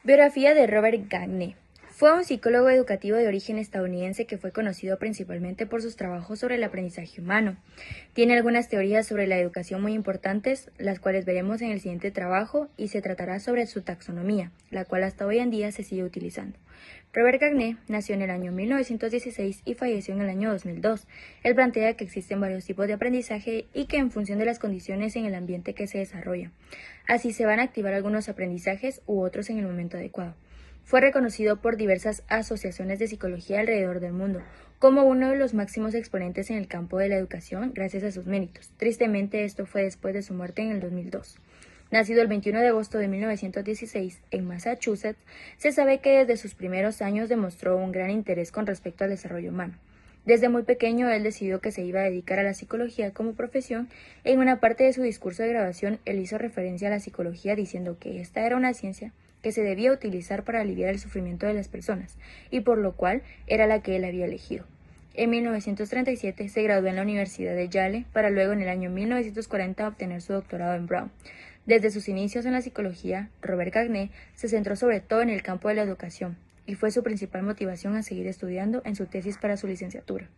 Biografía de Robert Gagné. Fue un psicólogo educativo de origen estadounidense que fue conocido principalmente por sus trabajos sobre el aprendizaje humano. Tiene algunas teorías sobre la educación muy importantes, las cuales veremos en el siguiente trabajo, y se tratará sobre su taxonomía, la cual hasta hoy en día se sigue utilizando. Robert Gagné nació en el año 1916 y falleció en el año 2002. Él plantea que existen varios tipos de aprendizaje y que en función de las condiciones en el ambiente que se desarrolla, así se van a activar algunos aprendizajes u otros en el momento adecuado. Fue reconocido por diversas asociaciones de psicología alrededor del mundo como uno de los máximos exponentes en el campo de la educación gracias a sus méritos. Tristemente, esto fue después de su muerte en el 2002. Nacido el 21 de agosto de 1916 en Massachusetts, se sabe que desde sus primeros años demostró un gran interés con respecto al desarrollo humano. Desde muy pequeño, él decidió que se iba a dedicar a la psicología como profesión. En una parte de su discurso de graduación, él hizo referencia a la psicología diciendo que esta era una ciencia que se debía utilizar para aliviar el sufrimiento de las personas, y por lo cual era la que él había elegido. En 1937 se graduó en la Universidad de Yale para luego en el año 1940 obtener su doctorado en Brown. Desde sus inicios en la psicología, Robert Gagné se centró sobre todo en el campo de la educación, y fue su principal motivación a seguir estudiando en su tesis para su licenciatura.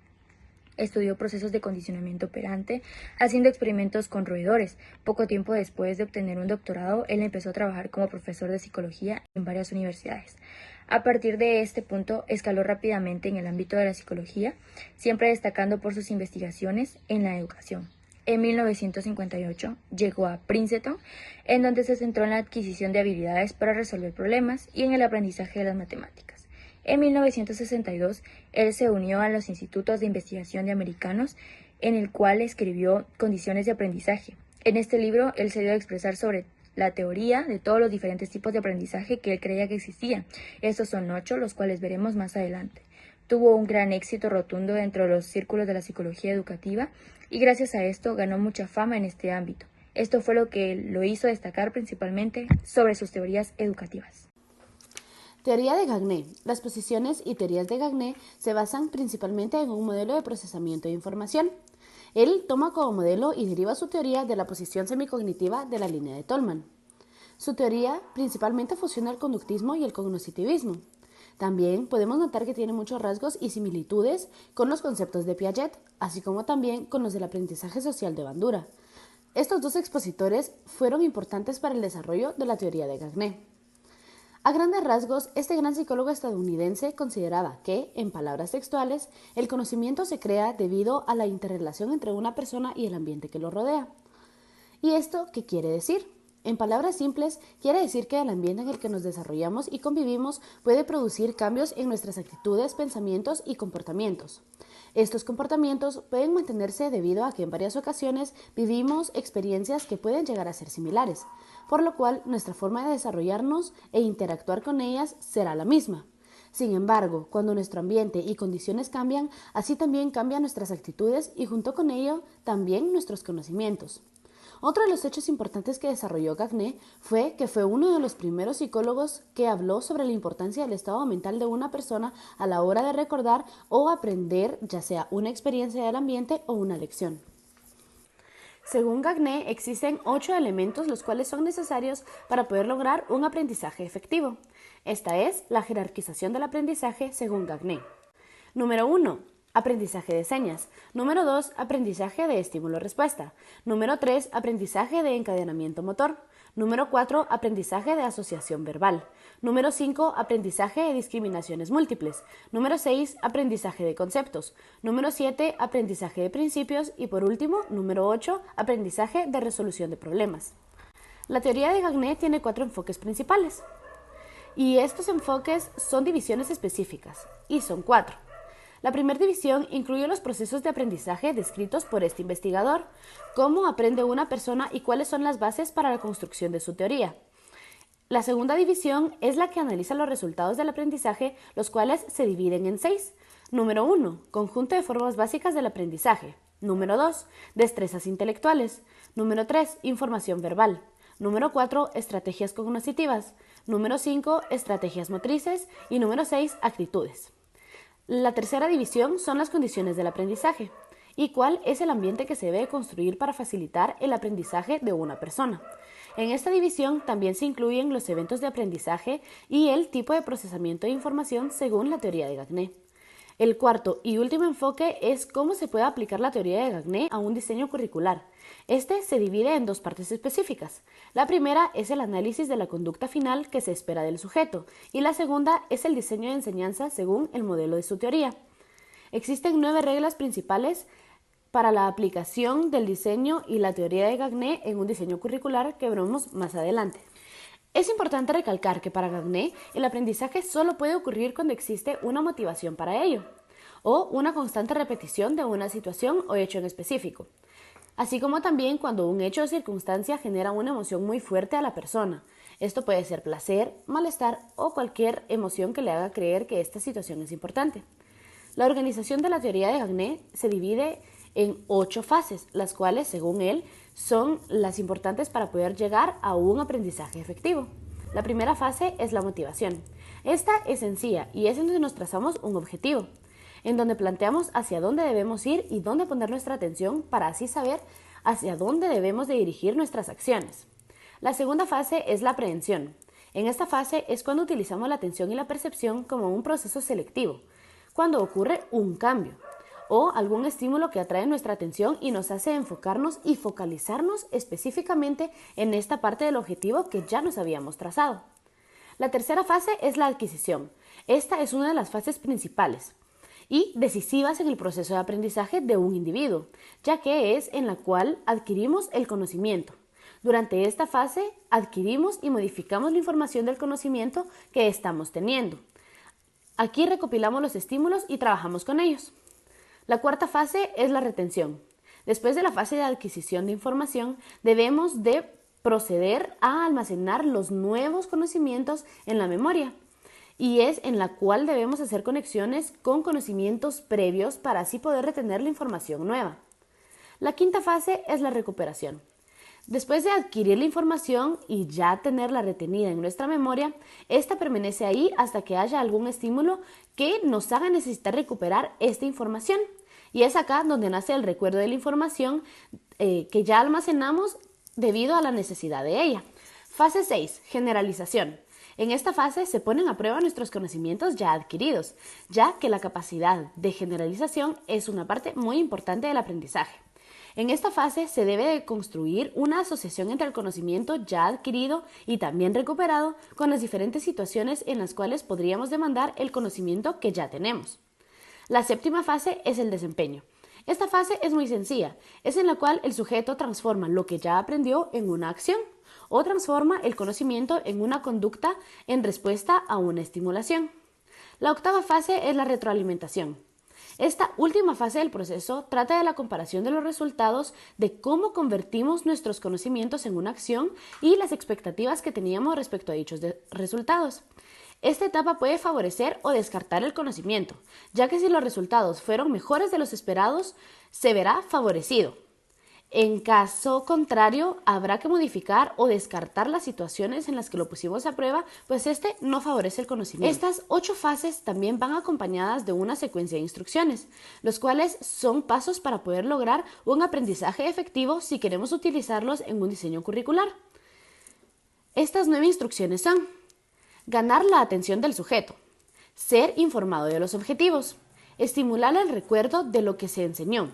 Estudió procesos de condicionamiento operante, haciendo experimentos con roedores. Poco tiempo después de obtener un doctorado, él empezó a trabajar como profesor de psicología en varias universidades. A partir de este punto, escaló rápidamente en el ámbito de la psicología, siempre destacando por sus investigaciones en la educación. En 1958 llegó a Princeton, en donde se centró en la adquisición de habilidades para resolver problemas y en el aprendizaje de las matemáticas. En 1962, él se unió a los institutos de investigación de americanos, en el cual escribió Condiciones de aprendizaje. En este libro, él se dio a expresar sobre la teoría de todos los diferentes tipos de aprendizaje que él creía que existían. Estos son 8, los cuales veremos más adelante. Tuvo un gran éxito rotundo dentro de los círculos de la psicología educativa y gracias a esto ganó mucha fama en este ámbito. Esto fue lo que lo hizo destacar principalmente sobre sus teorías educativas. Teoría de Gagné. Las posiciones y teorías de Gagné se basan principalmente en un modelo de procesamiento de información. Él toma como modelo y deriva su teoría de la posición semicognitiva de la línea de Tolman. Su teoría principalmente fusiona el conductismo y el cognoscitivismo. También podemos notar que tiene muchos rasgos y similitudes con los conceptos de Piaget, así como también con los del aprendizaje social de Bandura. Estos dos expositores fueron importantes para el desarrollo de la teoría de Gagné. A grandes rasgos, este gran psicólogo estadounidense consideraba que, en palabras textuales, el conocimiento se crea debido a la interrelación entre una persona y el ambiente que lo rodea. ¿Y esto qué quiere decir? En palabras simples, quiere decir que el ambiente en el que nos desarrollamos y convivimos puede producir cambios en nuestras actitudes, pensamientos y comportamientos. Estos comportamientos pueden mantenerse debido a que en varias ocasiones vivimos experiencias que pueden llegar a ser similares, por lo cual nuestra forma de desarrollarnos e interactuar con ellas será la misma. Sin embargo, cuando nuestro ambiente y condiciones cambian, así también cambian nuestras actitudes y junto con ello también nuestros conocimientos. Otro de los hechos importantes que desarrolló Gagné fue que fue uno de los primeros psicólogos que habló sobre la importancia del estado mental de una persona a la hora de recordar o aprender, ya sea una experiencia del ambiente o una lección. Según Gagné, existen 8 elementos los cuales son necesarios para poder lograr un aprendizaje efectivo. Esta es la jerarquización del aprendizaje según Gagné. Número 1. Aprendizaje de señas. Número 2. Aprendizaje de estímulo-respuesta. Número 3. Aprendizaje de encadenamiento motor. Número 4. Aprendizaje de asociación verbal. Número 5. Aprendizaje de discriminaciones múltiples. Número 6. Aprendizaje de conceptos. Número 7. Aprendizaje de principios. Y por último, número 8. Aprendizaje de resolución de problemas. La teoría de Gagné tiene 4 enfoques principales. Y estos enfoques son divisiones específicas. Y son 4. La primera división incluye los procesos de aprendizaje descritos por este investigador, cómo aprende una persona y cuáles son las bases para la construcción de su teoría. La segunda división es la que analiza los resultados del aprendizaje, los cuales se dividen en 6. Número 1. Conjunto de formas básicas del aprendizaje. Número 2. Destrezas intelectuales. Número 3. Información verbal. Número 4. Estrategias cognitivas. Número 5. Estrategias motrices. Y número 6. Actitudes. La tercera división son las condiciones del aprendizaje y cuál es el ambiente que se debe construir para facilitar el aprendizaje de una persona. En esta división también se incluyen los eventos de aprendizaje y el tipo de procesamiento de información según la teoría de Gagné. El cuarto y último enfoque es cómo se puede aplicar la teoría de Gagné a un diseño curricular. Este se divide en dos partes específicas. La primera es el análisis de la conducta final que se espera del sujeto y la segunda es el diseño de enseñanza según el modelo de su teoría. Existen 9 reglas principales para la aplicación del diseño y la teoría de Gagné en un diseño curricular que veremos más adelante. Es importante recalcar que para Gagné el aprendizaje solo puede ocurrir cuando existe una motivación para ello o una constante repetición de una situación o hecho en específico, así como también cuando un hecho o circunstancia genera una emoción muy fuerte a la persona. Esto puede ser placer, malestar o cualquier emoción que le haga creer que esta situación es importante. La organización de la teoría de Gagné se divide en 8 fases, las cuales, según él, son las importantes para poder llegar a un aprendizaje efectivo. La primera fase es la motivación. Esta es sencilla y es en donde nos trazamos un objetivo, en donde planteamos hacia dónde debemos ir y dónde poner nuestra atención para así saber hacia dónde debemos de dirigir nuestras acciones. La segunda fase es la aprehensión. En esta fase es cuando utilizamos la atención y la percepción como un proceso selectivo, cuando ocurre un cambio o algún estímulo que atrae nuestra atención y nos hace enfocarnos y focalizarnos específicamente en esta parte del objetivo que ya nos habíamos trazado. La tercera fase es la adquisición. Esta es una de las fases principales y decisivas en el proceso de aprendizaje de un individuo, ya que es en la cual adquirimos el conocimiento. Durante esta fase adquirimos y modificamos la información del conocimiento que estamos teniendo. Aquí recopilamos los estímulos y trabajamos con ellos. La cuarta fase es la retención. Después de la fase de adquisición de información, debemos de proceder a almacenar los nuevos conocimientos en la memoria y es en la cual debemos hacer conexiones con conocimientos previos para así poder retener la información nueva. La quinta fase es la recuperación. Después de adquirir la información y ya tenerla retenida en nuestra memoria, esta permanece ahí hasta que haya algún estímulo que nos haga necesitar recuperar esta información. Y es acá donde nace el recuerdo de la información que ya almacenamos debido a la necesidad de ella. Fase 6. Generalización. En esta fase se ponen a prueba nuestros conocimientos ya adquiridos, ya que la capacidad de generalización es una parte muy importante del aprendizaje. En esta fase se debe de construir una asociación entre el conocimiento ya adquirido y también recuperado con las diferentes situaciones en las cuales podríamos demandar el conocimiento que ya tenemos. La séptima fase es el desempeño. Esta fase es muy sencilla, es en la cual el sujeto transforma lo que ya aprendió en una acción o transforma el conocimiento en una conducta en respuesta a una estimulación. La octava fase es la retroalimentación. Esta última fase del proceso trata de la comparación de los resultados de cómo convertimos nuestros conocimientos en una acción y las expectativas que teníamos respecto a dichos resultados. Esta etapa puede favorecer o descartar el conocimiento, ya que si los resultados fueron mejores de los esperados, se verá favorecido. En caso contrario, habrá que modificar o descartar las situaciones en las que lo pusimos a prueba, pues este no favorece el conocimiento. Estas 8 fases también van acompañadas de una secuencia de instrucciones, los cuales son pasos para poder lograr un aprendizaje efectivo si queremos utilizarlos en un diseño curricular. Estas 9 instrucciones son: ganar la atención del sujeto, ser informado de los objetivos, estimular el recuerdo de lo que se enseñó,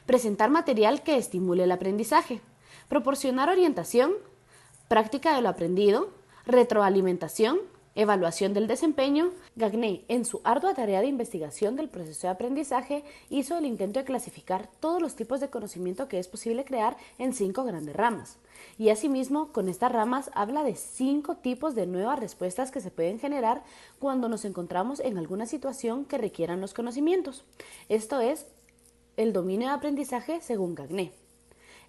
presentar material que estimule el aprendizaje, proporcionar orientación, práctica de lo aprendido, retroalimentación, evaluación del desempeño. Gagné, en su ardua tarea de investigación del proceso de aprendizaje, hizo el intento de clasificar todos los tipos de conocimiento que es posible crear en 5 grandes ramas. Y asimismo, con estas ramas habla de 5 tipos de nuevas respuestas que se pueden generar cuando nos encontramos en alguna situación que requieran los conocimientos. Esto es el dominio de aprendizaje según Gagné.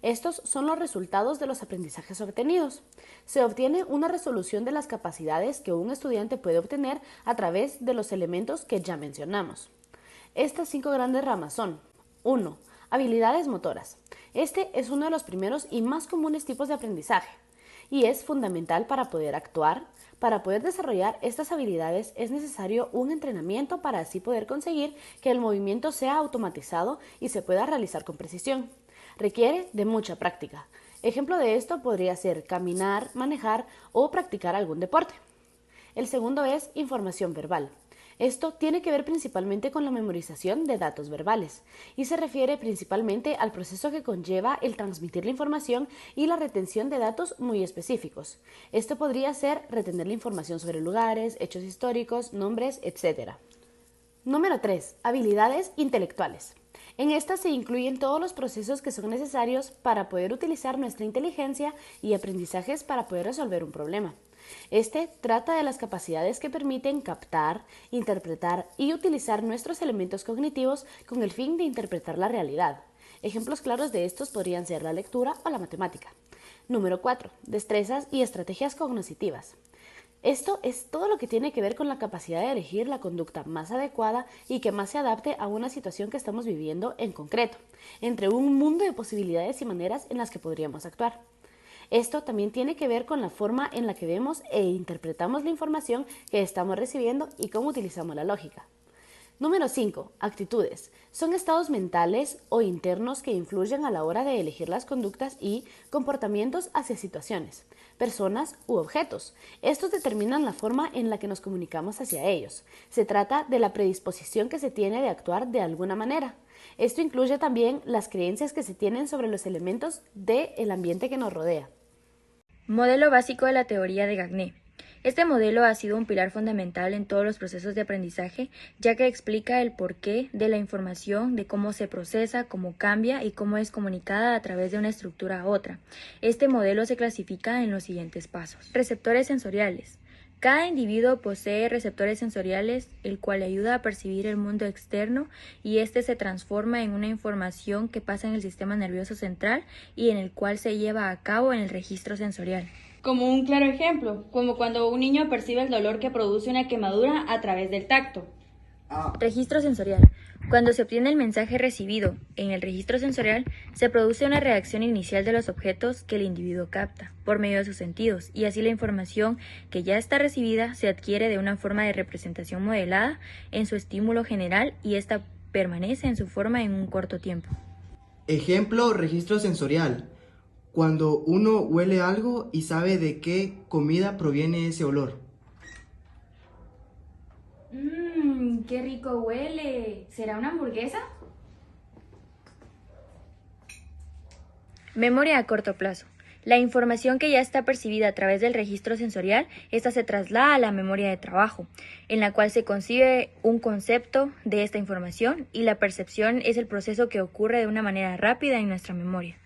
Estos son los resultados de los aprendizajes obtenidos. Se obtiene una resolución de las capacidades que un estudiante puede obtener a través de los elementos que ya mencionamos. Estas 5 grandes ramas son: 1. Habilidades motoras. Este es uno de los primeros y más comunes tipos de aprendizaje y es fundamental para poder actuar. Para poder desarrollar estas habilidades es necesario un entrenamiento para así poder conseguir que el movimiento sea automatizado y se pueda realizar con precisión. Requiere de mucha práctica. Ejemplo de esto podría ser caminar, manejar o practicar algún deporte. El segundo es información verbal. Esto tiene que ver principalmente con la memorización de datos verbales y se refiere principalmente al proceso que conlleva el transmitir la información y la retención de datos muy específicos. Esto podría ser retener la información sobre lugares, hechos históricos, nombres, etc. Número 3. Habilidades intelectuales. En estas se incluyen todos los procesos que son necesarios para poder utilizar nuestra inteligencia y aprendizajes para poder resolver un problema. Este trata de las capacidades que permiten captar, interpretar y utilizar nuestros elementos cognitivos con el fin de interpretar la realidad. Ejemplos claros de estos podrían ser la lectura o la matemática. Número 4. Destrezas y estrategias cognitivas. Esto es todo lo que tiene que ver con la capacidad de elegir la conducta más adecuada y que más se adapte a una situación que estamos viviendo en concreto, entre un mundo de posibilidades y maneras en las que podríamos actuar. Esto también tiene que ver con la forma en la que vemos e interpretamos la información que estamos recibiendo y cómo utilizamos la lógica. Número 5. Actitudes. Son estados mentales o internos que influyen a la hora de elegir las conductas y comportamientos hacia situaciones, personas u objetos. Estos determinan la forma en la que nos comunicamos hacia ellos. Se trata de la predisposición que se tiene de actuar de alguna manera. Esto incluye también las creencias que se tienen sobre los elementos del ambiente que nos rodea. Modelo básico de la teoría de Gagné. Este modelo ha sido un pilar fundamental en todos los procesos de aprendizaje, ya que explica el porqué de la información, de cómo se procesa, cómo cambia y cómo es comunicada a través de una estructura a otra. Este modelo se clasifica en los siguientes pasos. Receptores sensoriales. Cada individuo posee receptores sensoriales, el cual le ayuda a percibir el mundo externo y este se transforma en una información que pasa en el sistema nervioso central y en el cual se lleva a cabo en el registro sensorial. Como un claro ejemplo, como cuando un niño percibe el dolor que produce una quemadura a través del tacto. Registro sensorial. Cuando se obtiene el mensaje recibido en el registro sensorial, se produce una reacción inicial de los objetos que el individuo capta por medio de sus sentidos y así la información que ya está recibida se adquiere de una forma de representación modelada en su estímulo general y esta permanece en su forma en un corto tiempo. Ejemplo, registro sensorial. Cuando uno huele algo y sabe de qué comida proviene ese olor. ¡Qué rico huele! ¿Será una hamburguesa? Memoria a corto plazo. La información que ya está percibida a través del registro sensorial, esta se traslada a la memoria de trabajo, en la cual se concibe un concepto de esta información y la percepción es el proceso que ocurre de una manera rápida en nuestra memoria.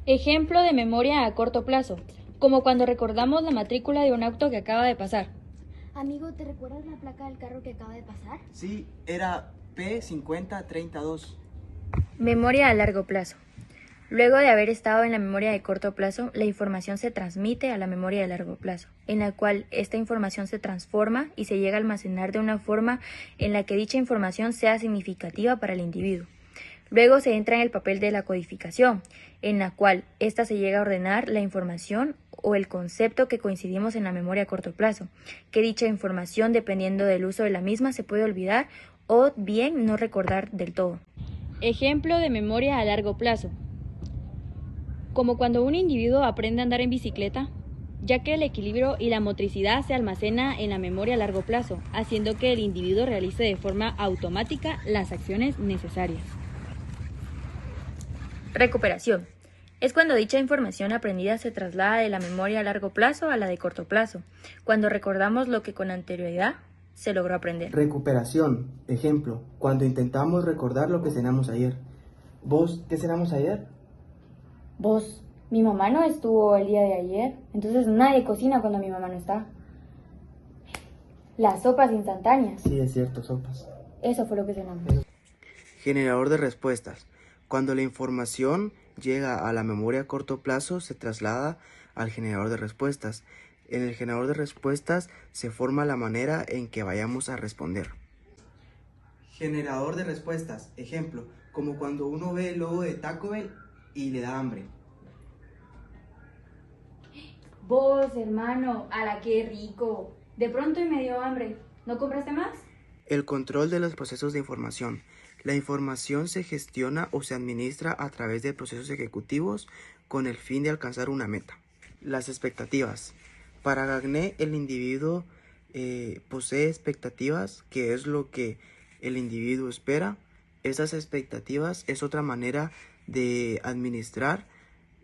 Ejemplo de memoria a corto plazo, como cuando recordamos la matrícula de un auto que acaba de pasar. Amigo, ¿te recuerdas la placa del carro que acaba de pasar? Sí, era P5032. Memoria a largo plazo. Luego de haber estado en la memoria de corto plazo, la información se transmite a la memoria de largo plazo, en la cual esta información se transforma y se llega a almacenar de una forma en la que dicha información sea significativa para el individuo. Luego se entra en el papel de la codificación, en la cual ésta se llega a ordenar la información o el concepto que coincidimos en la memoria a corto plazo, que dicha información, dependiendo del uso de la misma, se puede olvidar o bien no recordar del todo. Ejemplo de memoria a largo plazo, como cuando un individuo aprende a andar en bicicleta, ya que el equilibrio y la motricidad se almacena en la memoria a largo plazo, haciendo que el individuo realice de forma automática las acciones necesarias. Recuperación. Es cuando dicha información aprendida se traslada de la memoria a largo plazo a la de corto plazo, cuando recordamos lo que con anterioridad se logró aprender. Recuperación. Ejemplo, cuando intentamos recordar lo que cenamos ayer. ¿Vos qué cenamos ayer? Vos, mi mamá no estuvo el día de ayer, entonces nadie cocina cuando mi mamá no está. Las sopas instantáneas. Sí, es cierto, sopas. Eso fue lo que cenamos. Generador de respuestas. Cuando la información llega a la memoria a corto plazo, se traslada al generador de respuestas. En el generador de respuestas se forma la manera en que vayamos a responder. Generador de respuestas. Ejemplo, como cuando uno ve el logo de Taco Bell y le da hambre. Vos, hermano, a la que rico. De pronto y me dio hambre. ¿No compraste más? El control de los procesos de información. La información se gestiona o se administra a través de procesos ejecutivos con el fin de alcanzar una meta. Las expectativas. Para Gagné, el individuo posee expectativas, que es lo que el individuo espera. Esas expectativas es otra manera de administrar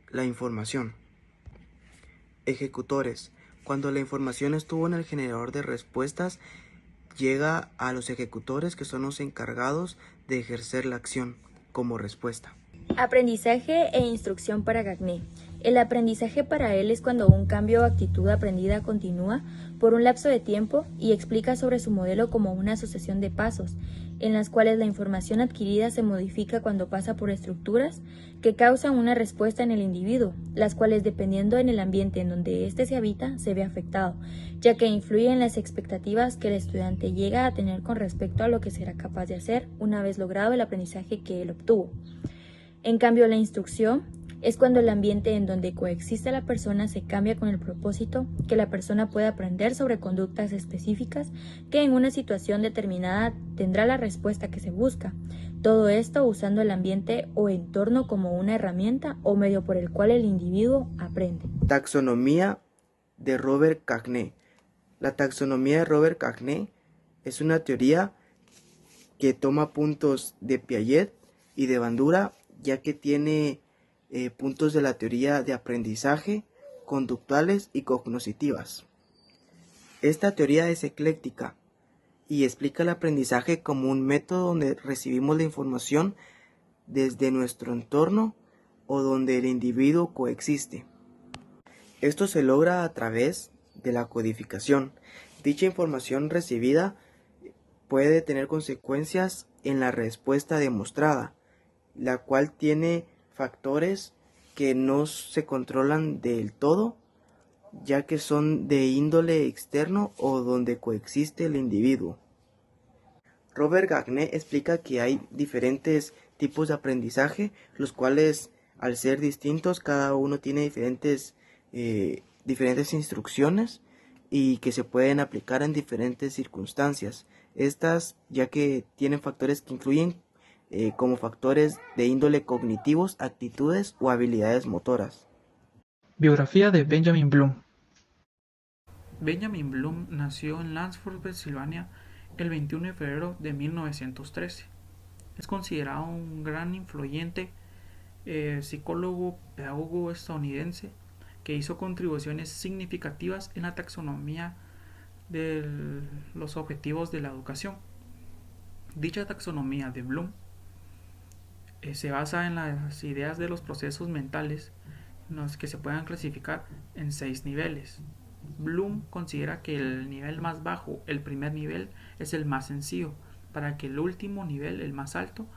la información. Ejecutores. Cuando la información estuvo en el generador de respuestas, llega a los ejecutores, que son los encargados de ejercer la acción como respuesta. Aprendizaje e instrucción para Gagné. El aprendizaje para él es cuando un cambio o actitud aprendida continúa por un lapso de tiempo y explica sobre su modelo como una sucesión de pasos, en las cuales la información adquirida se modifica cuando pasa por estructuras que causan una respuesta en el individuo, las cuales dependiendo en el ambiente en donde éste se habita, se ve afectado, ya que influye en las expectativas que el estudiante llega a tener con respecto a lo que será capaz de hacer una vez logrado el aprendizaje que él obtuvo. En cambio, la instrucción es cuando el ambiente en donde coexiste la persona se cambia con el propósito que la persona pueda aprender sobre conductas específicas que en una situación determinada tendrá la respuesta que se busca. Todo esto usando el ambiente o entorno como una herramienta o medio por el cual el individuo aprende. Taxonomía de Robert Gagné. La taxonomía de Robert Gagné es una teoría que toma puntos de Piaget y de Bandura, ya que tiene puntos de la teoría de aprendizaje, conductuales y cognitivas. Esta teoría es ecléctica y explica el aprendizaje como un método donde recibimos la información desde nuestro entorno o donde el individuo coexiste. Esto se logra a través de la codificación. Dicha información recibida puede tener consecuencias en la respuesta demostrada, la cual tiene factores que no se controlan del todo, ya que son de índole externo o donde coexiste el individuo. Robert Gagné explica que hay diferentes tipos de aprendizaje, los cuales, al ser distintos, cada uno tiene diferentes instrucciones y que se pueden aplicar en diferentes circunstancias. Estas, ya que tienen factores que influyen como factores de índole cognitivos, actitudes o habilidades motoras. Biografía de Benjamin Bloom. Benjamin Bloom nació en Lansford, Pensilvania, el 21 de febrero de 1913. Es considerado un gran influyente psicólogo, pedagogo estadounidense que hizo contribuciones significativas en la taxonomía de los objetivos de la educación. Dicha taxonomía de Bloom se basa en las ideas de los procesos mentales en los que se puedan clasificar en 6 niveles. Bloom considera que el nivel más bajo, el primer nivel, es el más sencillo, para que el último nivel, el más alto,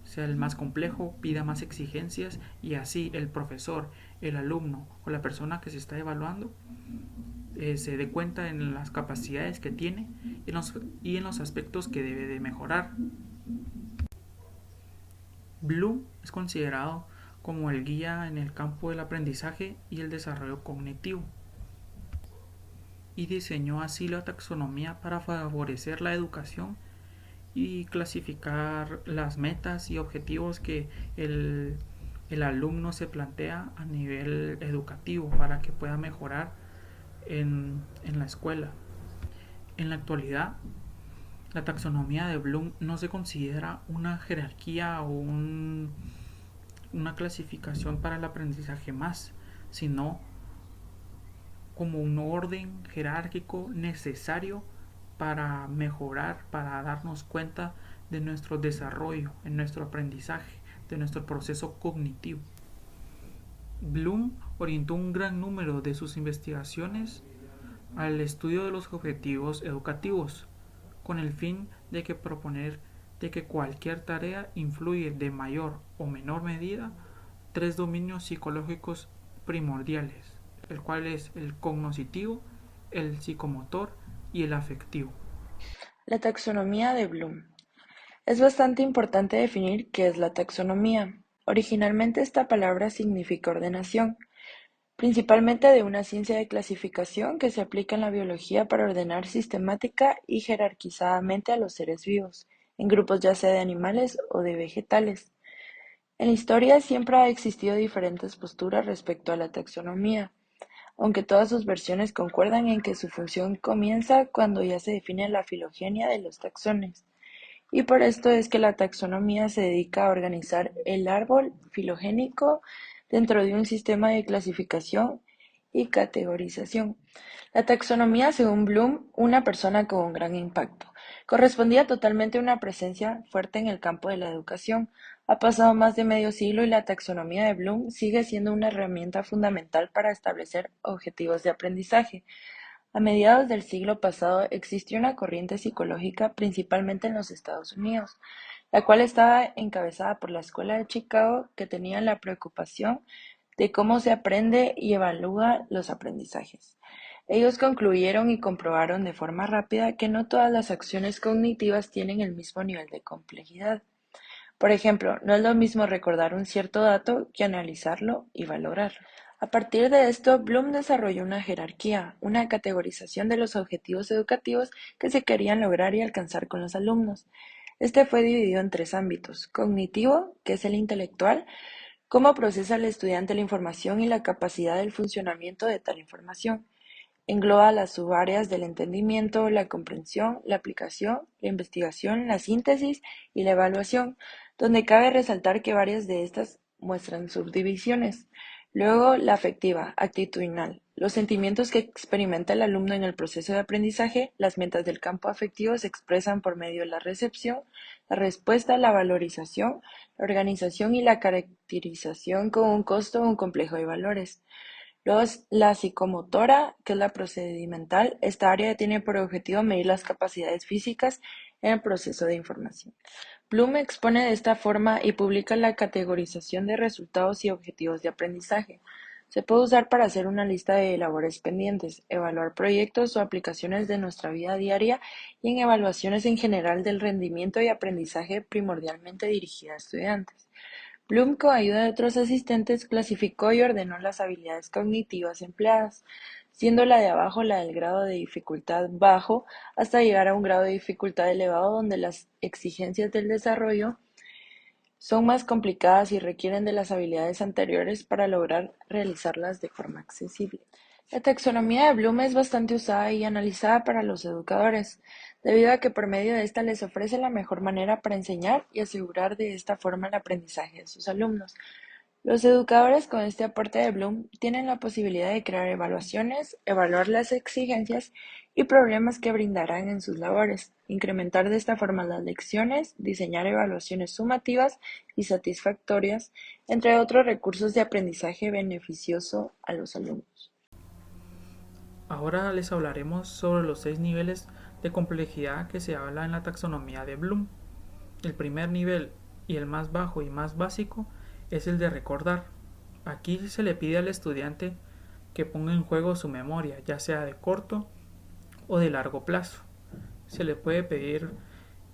sea el más complejo, pida más exigencias y así el profesor, el alumno o la persona que se está evaluando se dé cuenta en las capacidades que tiene y en los aspectos que debe de mejorar. Bloom es considerado como el guía en el campo del aprendizaje y el desarrollo cognitivo, y diseñó así la taxonomía para favorecer la educación y clasificar las metas y objetivos que el alumno se plantea a nivel educativo para que pueda mejorar en la escuela. En la actualidad, la taxonomía de Bloom no se considera una jerarquía o una clasificación para el aprendizaje más, sino como un orden jerárquico necesario para mejorar, para darnos cuenta de nuestro desarrollo, en nuestro aprendizaje, de nuestro proceso cognitivo. Bloom orientó un gran número de sus investigaciones al estudio de los objetivos educativos, con el fin de que proponer de que cualquier tarea influye de mayor o menor medida 3 dominios psicológicos primordiales, el cual es el cognitivo, el psicomotor y el afectivo. La taxonomía de Bloom. Es bastante importante definir qué es la taxonomía. Originalmente esta palabra significa ordenación, principalmente de una ciencia de clasificación que se aplica en la biología para ordenar sistemática y jerarquizadamente a los seres vivos, en grupos ya sea de animales o de vegetales. En la historia siempre ha existido diferentes posturas respecto a la taxonomía, aunque todas sus versiones concuerdan en que su función comienza cuando ya se define la filogenia de los taxones. Y por esto es que la taxonomía se dedica a organizar el árbol filogénico dentro de un sistema de clasificación y categorización. La taxonomía, según Bloom, una persona con un gran impacto, correspondía totalmente a una presencia fuerte en el campo de la educación. Ha pasado más de medio siglo y la taxonomía de Bloom sigue siendo una herramienta fundamental para establecer objetivos de aprendizaje. A mediados del siglo pasado existió una corriente psicológica, principalmente en los Estados Unidos, la cual estaba encabezada por la Escuela de Chicago, que tenía la preocupación de cómo se aprende y evalúa los aprendizajes. Ellos concluyeron y comprobaron de forma rápida que no todas las acciones cognitivas tienen el mismo nivel de complejidad. Por ejemplo, no es lo mismo recordar un cierto dato que analizarlo y valorarlo. A partir de esto, Bloom desarrolló una jerarquía, una categorización de los objetivos educativos que se querían lograr y alcanzar con los alumnos. Este fue dividido en 3 ámbitos: cognitivo, que es el intelectual, cómo procesa el estudiante la información y la capacidad del funcionamiento de tal información. Engloba las subáreas del entendimiento, la comprensión, la aplicación, la investigación, la síntesis y la evaluación, donde cabe resaltar que varias de estas muestran subdivisiones. Luego, la afectiva, actitudinal, los sentimientos que experimenta el alumno en el proceso de aprendizaje. Las metas del campo afectivo se expresan por medio de la recepción, la respuesta, la valorización, la organización y la caracterización con un costo o un complejo de valores. Luego, la psicomotora, que es la procedimental. Esta área tiene por objetivo medir las capacidades físicas en el proceso de información. Bloom expone de esta forma y publica la categorización de resultados y objetivos de aprendizaje. Se puede usar para hacer una lista de labores pendientes, evaluar proyectos o aplicaciones de nuestra vida diaria y en evaluaciones en general del rendimiento y aprendizaje primordialmente dirigida a estudiantes. Bloom, con ayuda de otros asistentes, clasificó y ordenó las habilidades cognitivas empleadas, siendo la de abajo la del grado de dificultad bajo, hasta llegar a un grado de dificultad elevado donde las exigencias del desarrollo son más complicadas y requieren de las habilidades anteriores para lograr realizarlas de forma accesible. La taxonomía de Bloom es bastante usada y analizada para los educadores, debido a que por medio de esta les ofrece la mejor manera para enseñar y asegurar de esta forma el aprendizaje de sus alumnos. Los educadores con este aporte de Bloom tienen la posibilidad de crear evaluaciones, evaluar las exigencias y problemas que brindarán en sus labores, incrementar de esta forma las lecciones, diseñar evaluaciones sumativas y satisfactorias, entre otros recursos de aprendizaje beneficioso a los alumnos. Ahora les hablaremos sobre los 6 niveles de complejidad que se habla en la taxonomía de Bloom. El primer nivel, y el más bajo y más básico, es el de recordar. Aquí se le pide al estudiante que ponga en juego su memoria, ya sea de corto o de largo plazo. Se le puede pedir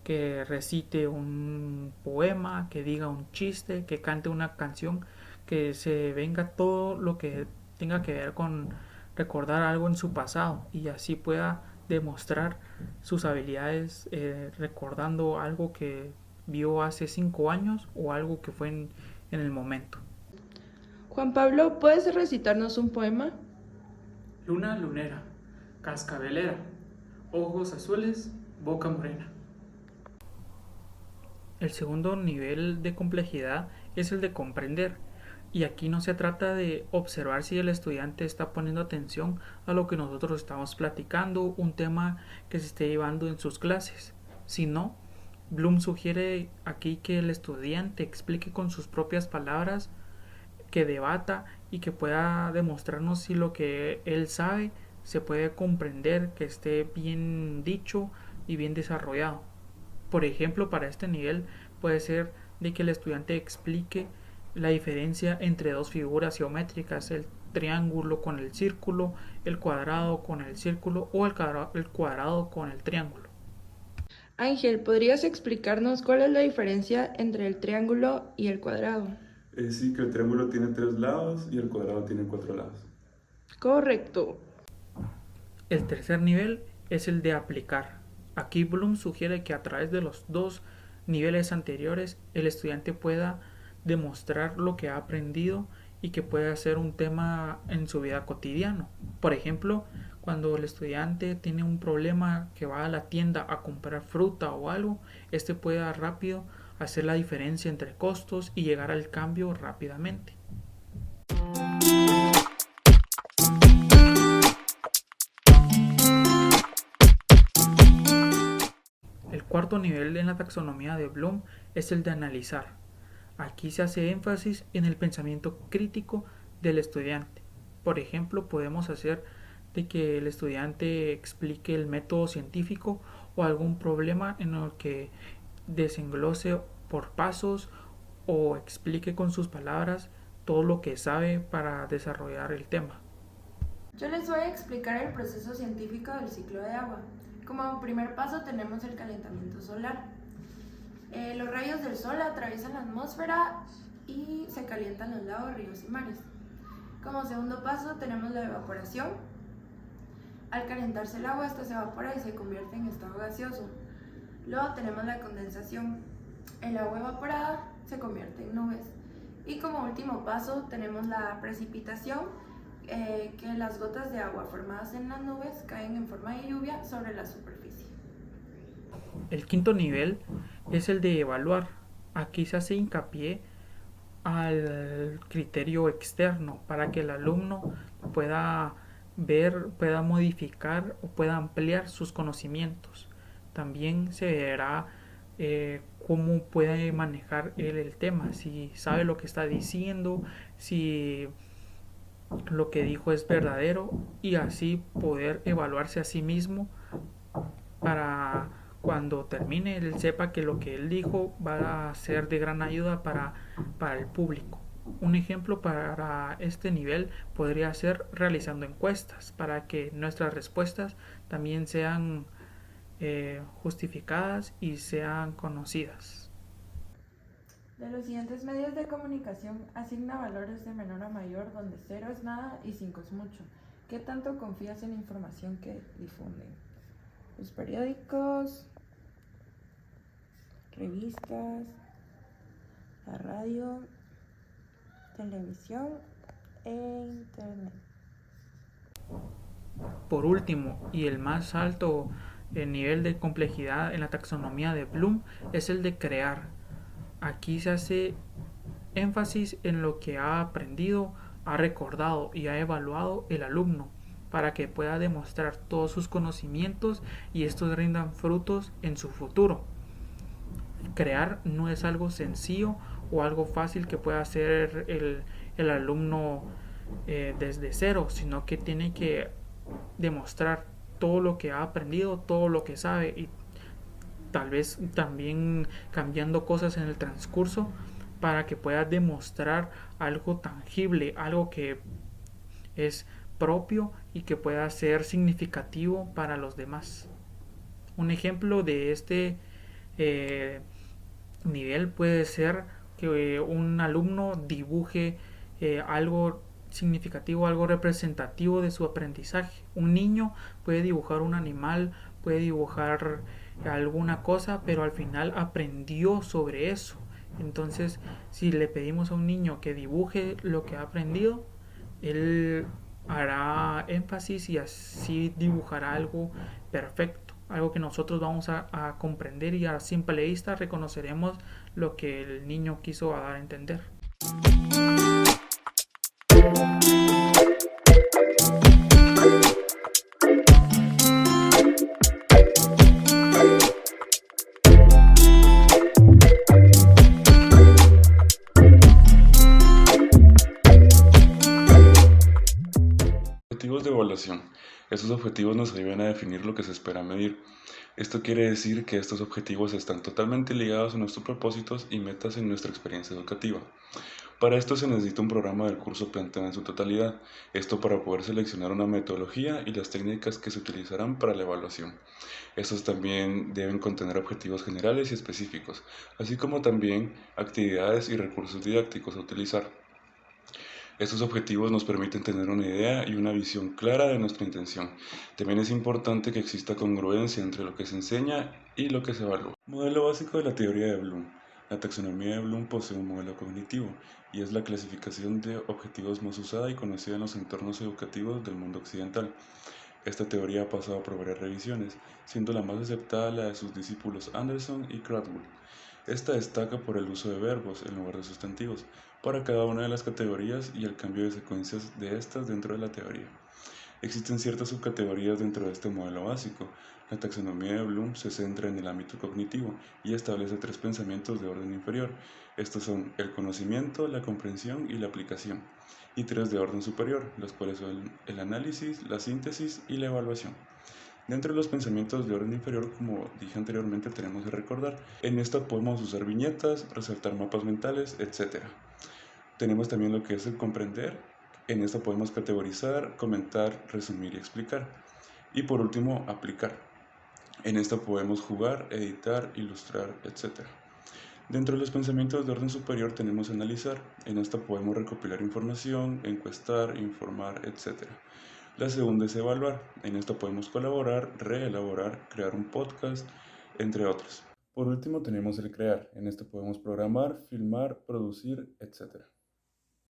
que recite un poema, que diga un chiste, que cante una canción, que se venga todo lo que tenga que ver con recordar algo en su pasado y así pueda demostrar sus habilidades recordando algo que vio hace 5 años o algo que fue en el momento. Juan Pablo, ¿puedes recitarnos un poema? Luna lunera, cascabelera, ojos azules, boca morena. El segundo nivel de complejidad es el de comprender. Y aquí no se trata de observar si el estudiante está poniendo atención a lo que nosotros estamos platicando, un tema que se esté llevando en sus clases, sino Bloom sugiere aquí que el estudiante explique con sus propias palabras, que debata y que pueda demostrarnos si lo que él sabe se puede comprender, que esté bien dicho y bien desarrollado. Por ejemplo, para este nivel puede ser de que el estudiante explique la diferencia entre dos figuras geométricas, el triángulo con el círculo, el cuadrado con el círculo o el cuadrado con el triángulo. Ángel, ¿podrías explicarnos cuál es la diferencia entre el triángulo y el cuadrado? Sí, que el triángulo tiene 3 lados y el cuadrado tiene 4 lados. Correcto. El tercer nivel es el de aplicar. Aquí Bloom sugiere que a través de los dos niveles anteriores el estudiante pueda demostrar lo que ha aprendido y que pueda ser un tema en su vida cotidiana. Por ejemplo, cuando el estudiante tiene un problema que va a la tienda a comprar fruta o algo, este puede rápido hacer la diferencia entre costos y llegar al cambio rápidamente. El cuarto nivel en la taxonomía de Bloom es el de analizar. Aquí se hace énfasis en el pensamiento crítico del estudiante. Por ejemplo, podemos hacer de que el estudiante explique el método científico o algún problema en el que desenglose por pasos o explique con sus palabras todo lo que sabe para desarrollar el tema. Yo les voy a explicar el proceso científico del ciclo de agua. Como primer paso tenemos el calentamiento solar. Los rayos del sol atraviesan la atmósfera y se calientan los lagos, ríos y mares. Como segundo paso tenemos la evaporación. Al calentarse el agua, esta se evapora y se convierte en estado gaseoso. Luego tenemos la condensación. El agua evaporada se convierte en nubes. Y como último paso tenemos la precipitación, que las gotas de agua formadas en las nubes caen en forma de lluvia sobre la superficie. El quinto nivel es el de evaluar. Aquí se hace hincapié al criterio externo para que el alumno pueda ver, pueda modificar o pueda ampliar sus conocimientos. También se verá cómo puede manejar él el tema, si sabe lo que está diciendo, si lo que dijo es verdadero, y así poder evaluarse a sí mismo para cuando termine él sepa que lo que él dijo va a ser de gran ayuda para el público. Un ejemplo para este nivel podría ser realizando encuestas para que nuestras respuestas también sean justificadas y sean conocidas. De los siguientes medios de comunicación, asigna valores de menor a mayor, donde 0 es nada y 5 es mucho. ¿Qué tanto confías en la información que difunden? Los periódicos, revistas, la radio, televisión e internet. Por último, y el más alto nivel de complejidad en la taxonomía de Bloom es el de crear. Aquí se hace énfasis en lo que ha aprendido, ha recordado y ha evaluado el alumno para que pueda demostrar todos sus conocimientos y estos rindan frutos en su futuro. Crear no es algo sencillo o algo fácil que pueda hacer el alumno desde cero, sino que tiene que demostrar todo lo que ha aprendido, todo lo que sabe, y tal vez también cambiando cosas en el transcurso para que pueda demostrar algo tangible, algo que es propio y que pueda ser significativo para los demás. Un ejemplo de este nivel puede ser que un alumno dibuje algo significativo, algo representativo de su aprendizaje. Un niño puede dibujar un animal, puede dibujar alguna cosa, pero al final aprendió sobre eso. Entonces, si le pedimos a un niño que dibuje lo que ha aprendido, él hará énfasis y así dibujará algo perfecto, algo que nosotros vamos a comprender, y a simple vista reconoceremos lo que el niño quiso dar a entender. Objetivos de evaluación. Estos objetivos nos ayudan a definir lo que se espera medir. Esto quiere decir que estos objetivos están totalmente ligados a nuestros propósitos y metas en nuestra experiencia educativa. Para esto se necesita un programa del curso planteado en su totalidad, esto para poder seleccionar una metodología y las técnicas que se utilizarán para la evaluación. Estos también deben contener objetivos generales y específicos, así como también actividades y recursos didácticos a utilizar. Estos objetivos nos permiten tener una idea y una visión clara de nuestra intención. También es importante que exista congruencia entre lo que se enseña y lo que se evalúa. Modelo básico de la teoría de Bloom. La taxonomía de Bloom posee un modelo cognitivo y es la clasificación de objetivos más usada y conocida en los entornos educativos del mundo occidental. Esta teoría ha pasado por varias revisiones, siendo la más aceptada la de sus discípulos Anderson y Cradwell. Esta destaca por el uso de verbos en lugar de sustantivos para cada una de las categorías y el cambio de secuencias de estas dentro de la teoría. Existen ciertas subcategorías dentro de este modelo básico. La taxonomía de Bloom se centra en el ámbito cognitivo y establece 3 pensamientos de orden inferior. Estos son el conocimiento, la comprensión y la aplicación, y 3 de orden superior, los cuales son el análisis, la síntesis y la evaluación. Dentro de los pensamientos de orden inferior, como dije anteriormente, tenemos que recordar. En esta podemos usar viñetas, resaltar mapas mentales, etc. Tenemos también lo que es el comprender. En esta podemos categorizar, comentar, resumir y explicar. Y por último, aplicar. En esta podemos jugar, editar, ilustrar, etc. Dentro de los pensamientos de orden superior tenemos analizar. En esta podemos recopilar información, encuestar, informar, etc. La segunda es evaluar. En esta podemos colaborar, reelaborar, crear un podcast, entre otros. Por último tenemos el crear. En este podemos programar, filmar, producir, etc.